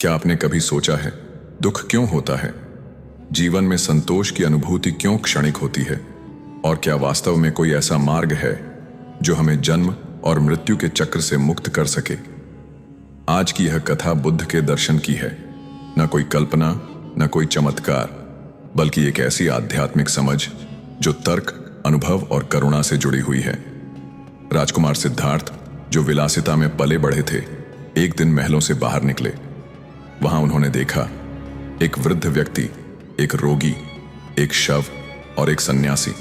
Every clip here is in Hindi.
क्या आपने कभी सोचा है दुख क्यों होता है? जीवन में संतोष की अनुभूति क्यों क्षणिक होती है? और क्या वास्तव में कोई ऐसा मार्ग है जो हमें जन्म और मृत्यु के चक्र से मुक्त कर सके? आज की यह कथा बुद्ध के दर्शन की है। न कोई कल्पना, न कोई चमत्कार, बल्कि एक ऐसी आध्यात्मिक समझ जो तर्क, अनुभव और करुणा से जुड़ी हुई है। राजकुमार सिद्धार्थ, जो विलासिता में पले बढ़े थे, एक दिन महलों से बाहर निकले। वहां उन्होंने देखा एक वृद्ध व्यक्ति, एक रोगी, एक शव और एक सन्यासी।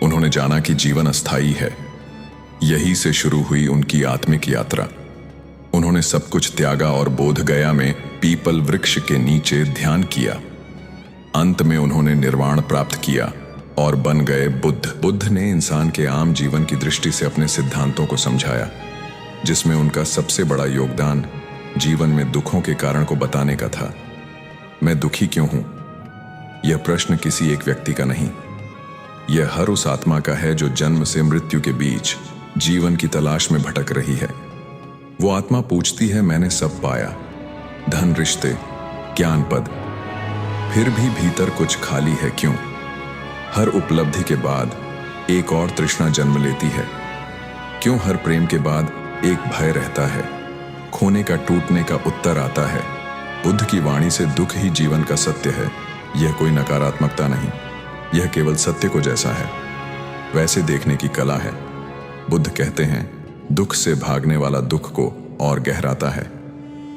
उन्होंने जाना कि जीवन अस्थायी है। यही से शुरू हुई उनकी आत्मिक यात्रा। उन्होंने सब कुछ त्यागा और बोध गया में पीपल वृक्ष के नीचे ध्यान किया। अंत में उन्होंने निर्वाण प्राप्त किया और बन गए बुद्ध। बुद्ध ने इंसान के आम जीवन की दृष्टि से अपने सिद्धांतों को समझाया, जिसमें उनका सबसे बड़ा योगदान जीवन में दुखों के कारण को बताने का था। मैं दुखी क्यों हूं? यह प्रश्न किसी एक व्यक्ति का नहीं, यह हर उस आत्मा का है जो जन्म से मृत्यु के बीच जीवन की तलाश में भटक रही है। वो आत्मा पूछती है, मैंने सब पाया, धन, रिश्ते, ज्ञान, पद, फिर भी भीतर कुछ खाली है क्यों? हर उपलब्धि के बाद एक और तृष्णा जन्म लेती है। क्यों हर प्रेम के बाद एक भय रहता है? खोने का, टूटने का उत्तर आता है। बुद्ध की वाणी से दुख ही जीवन का सत्य है। यह कोई नकारात्मकता नहीं, यह केवल सत्य को जैसा है वैसे देखने की कला है। बुद्ध कहते हैं, दुख से भागने वाला दुख को और गहराता है।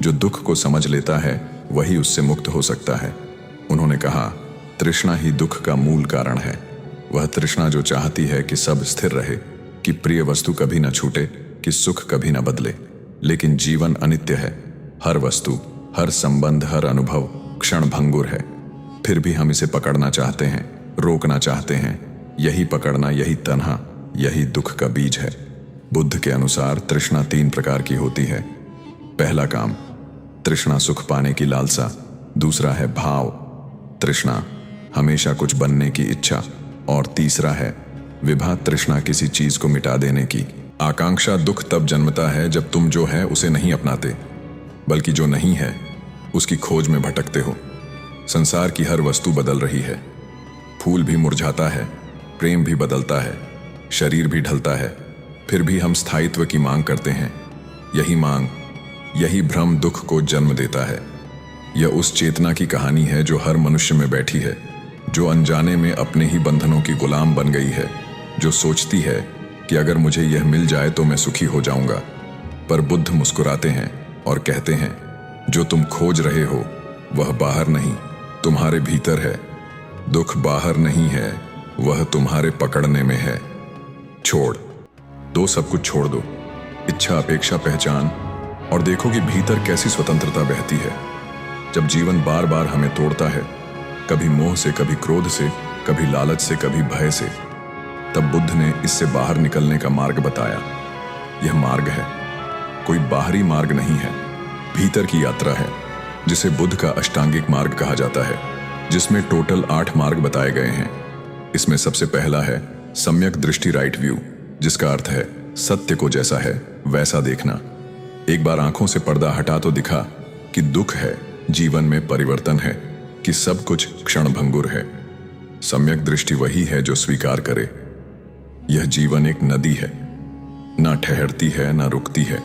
जो दुख को समझ लेता है वही उससे मुक्त हो सकता है। उन्होंने कहा, तृष्णा ही दुख का मूल कारण है। वह तृष्णा जो चाहती है कि सब स्थिर रहे, कि प्रिय वस्तु कभी न छूटे, कि सुख कभी न बदले। लेकिन जीवन अनित्य है। हर वस्तु, हर संबंध, हर अनुभव क्षण भंगुर है। फिर भी हम इसे पकड़ना चाहते हैं, रोकना चाहते हैं। यही पकड़ना, यही तन्हा, यही दुख का बीज है। बुद्ध के अनुसार तृष्णा 3 प्रकार की होती है। पहला काम, तृष्णा सुख पाने की लालसा। दूसरा है भाव, तृष्णा हमेशा कुछ बनने की इच्छा। और तीसरा है विभा, तृष्णा किसी चीज को मिटा देने की आकांक्षा। दुख तब जन्मता है जब तुम जो है उसे नहीं अपनाते, बल्कि जो नहीं है उसकी खोज में भटकते हो। संसार की हर वस्तु बदल रही है। फूल भी मुरझाता है, प्रेम भी बदलता है, शरीर भी ढलता है, फिर भी हम स्थायित्व की मांग करते हैं। यही मांग, यही भ्रम दुख को जन्म देता है। यह उस चेतना की कहानी है जो हर मनुष्य में बैठी है, जो अनजाने में अपने ही बंधनों की गुलाम बन गई है, जो सोचती है कि अगर मुझे यह मिल जाए तो मैं सुखी हो जाऊंगा। पर बुद्ध मुस्कुराते हैं और कहते हैं, जो तुम खोज रहे हो वह बाहर नहीं, तुम्हारे भीतर है। दुख बाहर नहीं है, वह तुम्हारे पकड़ने में है। छोड़ दो, सब कुछ छोड़ दो, इच्छा, अपेक्षा, पहचान, और देखो कि भीतर कैसी स्वतंत्रता बहती है। जब जीवन बार बार हमें तोड़ता है, कभी मोह से, कभी क्रोध से, कभी लालच से, कभी भय से, तब बुद्ध ने इससे बाहर निकलने का मार्ग बताया। यह मार्ग है, कोई बाहरी मार्ग नहीं है, भीतर की यात्रा है, जिसे बुद्ध का अष्टांगिक मार्ग कहा जाता है, जिसमें टोटल 8 मार्ग बताए गए हैं। इसमें सबसे पहला है सम्यक दृष्टि, राइट व्यू, जिसका अर्थ है सत्य को जैसा है वैसा देखना। एक बार आंखों से पर्दा हटा तो दिखा कि दुख है, जीवन में परिवर्तन है, कि सब कुछ क्षण भंगुर है। सम्यक दृष्टि वही है जो स्वीकार करे, यह जीवन एक नदी है, ना ठहरती है ना रुकती है,